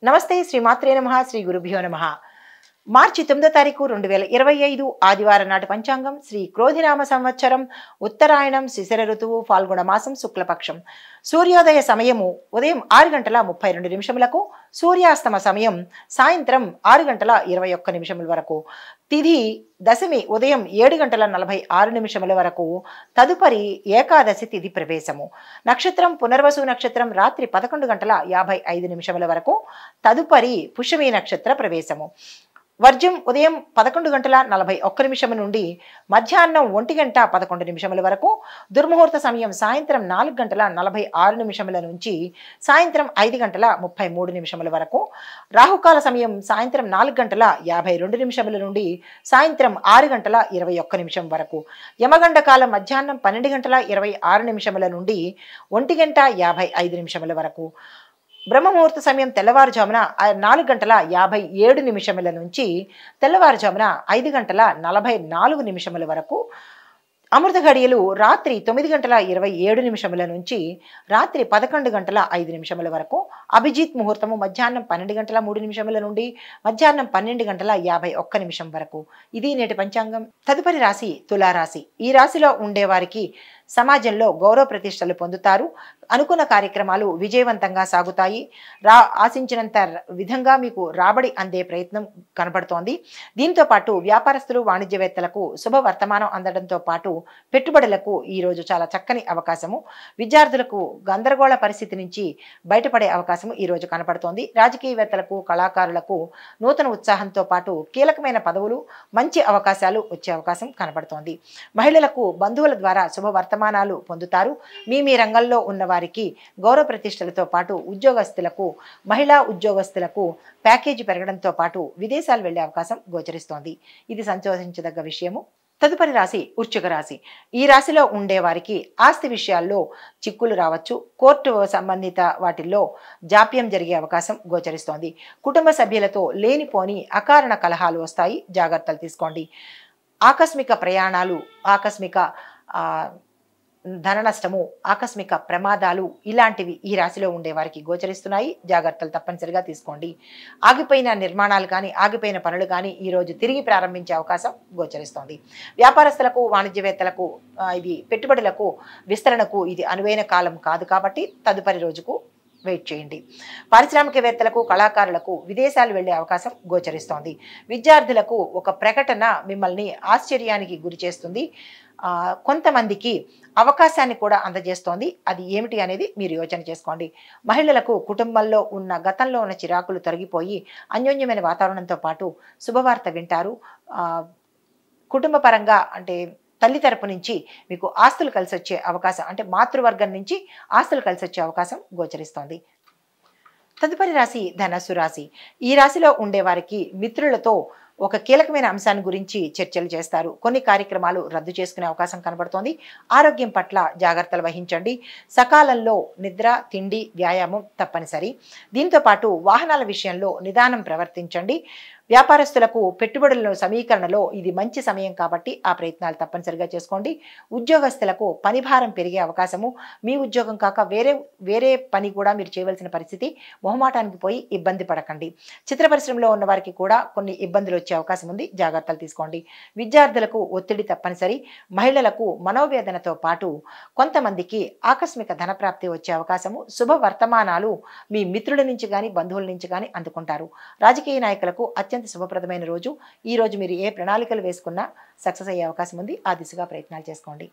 నమస్తే శ్రీమాత్రే నమః శ్రీ గురుభ్యో నమః మార్చి 9వ తారీఖు 2025 ఆదివారం నాటి పంచాంగం శ్రీ క్రోధినామ సంవత్సరం ఉత్తరాయణం శిశిర ఋతువు ఫాల్గుణ మాసం శుక్లపక్షం సూర్యోదయ సమయము ఉదయం 6:32 సూర్యాస్తమ సమయం సాయంత్రం 6:21 వరకు తిథి దశమి ఉదయం 7:46 వరకు తదుపరి ఏకాదశి తిథి ప్రవేశము నక్షత్రం పునర్వసు నక్షత్రం రాత్రి 11:55 వరకు తదుపరి పుష్యమి నక్షత్ర ప్రవేశము వర్జం ఉదయం 11:41 నుండి మధ్యాహ్నం 1:11 వరకు దుర్ముహూర్త సమయం సాయంత్రం 4:46 నుంచి సాయంత్రం 5:33 వరకు రాహుకాల సమయం సాయంత్రం 4:52 నుండి సాయంత్రం 6:21 వరకు యమగండ కాలం మధ్యాహ్నం 12:26 నుండి 1:55 వరకు బ్రహ్మముహూర్త సమయం తెల్లవారుజామున 4:57 నుంచి తెల్లవారుజామున 5:44 వరకు అమృత ఘడియలు రాత్రి 9:27 నుంచి రాత్రి 11:05 వరకు అభిజిత్ ముహూర్తము మధ్యాహ్నం 12:03 నుండి మధ్యాహ్నం 12:51 వరకు ఇది నేటి పంచాంగం. తదుపరి రాశి తులారాశి. ఈ రాశిలో ఉండేవారికి సమాజంలో గౌరవ ప్రతిష్టలు పొందుతారు. అనుకున్న కార్యక్రమాలు విజయవంతంగా సాగుతాయి. ఆశించినంత విధంగా మీకు రాబడి అందే ప్రయత్నం కనబడుతోంది. దీంతో పాటు వ్యాపారస్తులు వాణిజ్యవేత్తలకు శుభ వర్తమానం అందడంతో పాటు పెట్టుబడులకు ఈరోజు చాలా చక్కని అవకాశము. విద్యార్థులకు గందరగోళ పరిస్థితి నుంచి బయటపడే అవకాశము ఈరోజు కనపడుతోంది. రాజకీయవేత్తలకు కళాకారులకు నూతన ఉత్సాహంతో పాటు కీలకమైన పదవులు మంచి అవకాశాలు వచ్చే అవకాశం కనపడుతోంది. మహిళలకు బంధువుల ద్వారా శుభ వర్తమానాలు పొందుతారు. మీ రంగంలో ఉన్న వారికి గౌరవ ప్రతిష్టలతో పాటు ఉద్యోగస్తులకు మహిళా ఉద్యోగస్తులకు ప్యాకేజీ పెరగడంతో పాటు విదేశాలు వెళ్లే అవకాశం గోచరిస్తోంది. ఇది సంతోషించదగ్గ విషయము. తదుపరి రాశి వృశ్చిక రాశి. ఈ రాశిలో ఉండే వారికి ఆస్తి విషయాల్లో చిక్కులు రావచ్చు. కోర్టు సంబంధిత వాటిల్లో జాప్యం జరిగే అవకాశం గోచరిస్తోంది. కుటుంబ సభ్యులతో లేనిపోని అకారణ కలహాలు వస్తాయి, జాగ్రత్తలు తీసుకోండి. ఆకస్మిక ప్రయాణాలు, ఆకస్మిక ధన నష్టము, ఆకస్మిక ప్రమాదాలు ఇలాంటివి ఈ రాశిలో ఉండే వారికి గోచరిస్తున్నాయి. జాగ్రత్తలు తప్పనిసరిగా తీసుకోండి. ఆగిపోయిన నిర్మాణాలు కానీ ఆగిపోయిన పనులు కానీ ఈరోజు తిరిగి ప్రారంభించే అవకాశం గోచరిస్తోంది. వ్యాపారస్తులకు వాణిజ్యవేత్తలకు ఇది పెట్టుబడులకు విస్తరణకు ఇది అనువైన కాలం కాదు కాబట్టి తదుపరి రోజుకు వెయిట్ చేయండి. పారిశ్రామికవేత్తలకు కళాకారులకు విదేశాలు వెళ్లే అవకాశం గోచరిస్తోంది. విద్యార్థులకు ఒక ప్రకటన మిమ్మల్ని ఆశ్చర్యానికి గురి చేస్తుంది. కొంతమందికి అవకాశాన్ని కూడా అందజేస్తోంది. అది ఏమిటి అనేది మీరు యోచన చేసుకోండి. మహిళలకు కుటుంబంలో ఉన్న గతంలో ఉన్న చిరాకులు తొలగిపోయి అన్యోన్యమైన వాతావరణంతో పాటు శుభవార్త వింటారు. కుటుంబ పరంగా అంటే తల్లి తరపు నుంచి మీకు ఆస్తులు కలిసి వచ్చే అవకాశం, అంటే మాతృవర్గం నుంచి ఆస్తులు కలిసి వచ్చే అవకాశం గోచరిస్తోంది. తదుపరి రాశి ధనస్సు రాశి. ఈ రాశిలో ఉండే వారికి మిత్రులతో ఒక కీలకమైన అంశాన్ని గురించి చర్చలు చేస్తారు. కొన్ని కార్యక్రమాలు రద్దు చేసుకునే అవకాశం కనబడుతోంది. ఆరోగ్యం పట్ల జాగ్రత్తలు వహించండి. సకాలంలో నిద్ర, తిండి, వ్యాయామం తప్పనిసరి. దీంతో పాటు వాహనాల విషయంలో నిదానం ప్రవర్తించండి. వ్యాపారస్తులకు పెట్టుబడుల సమీకరణలో ఇది మంచి సమయం కాబట్టి ఆ ప్రయత్నాలు తప్పనిసరిగా చేసుకోండి. ఉద్యోగస్తులకు పని భారం పెరిగే అవకాశము, మీ ఉద్యోగం కాక వేరే పని కూడా మీరు చేయవలసిన పరిస్థితి, మొహమాటానికి పోయి ఇబ్బంది పడకండి. చిత్ర పరిశ్రమలో ఉన్న వారికి కూడా కొన్ని ఇబ్బందులు వచ్చే అవకాశం ఉంది, జాగ్రత్తలు తీసుకోండి. విద్యార్థులకు ఒత్తిడి తప్పనిసరి. మహిళలకు మనోవేదనతో పాటు కొంతమందికి ఆకస్మిక ధనప్రాప్తి వచ్చే అవకాశము, శుభ వర్తమానాలు మీ మిత్రుల నుంచి కానీ బంధువుల నుంచి కానీ అందుకుంటారు. రాజకీయ నాయకులకు అత్యంత శుభప్రదమైన రోజు. ఈ రోజు మీరు ఏ ప్రణాళికలు వేసుకున్నా సక్సెస్ అయ్యే అవకాశం ఉంది. ఆ దిశగా ప్రయత్నాలు చేసుకోండి.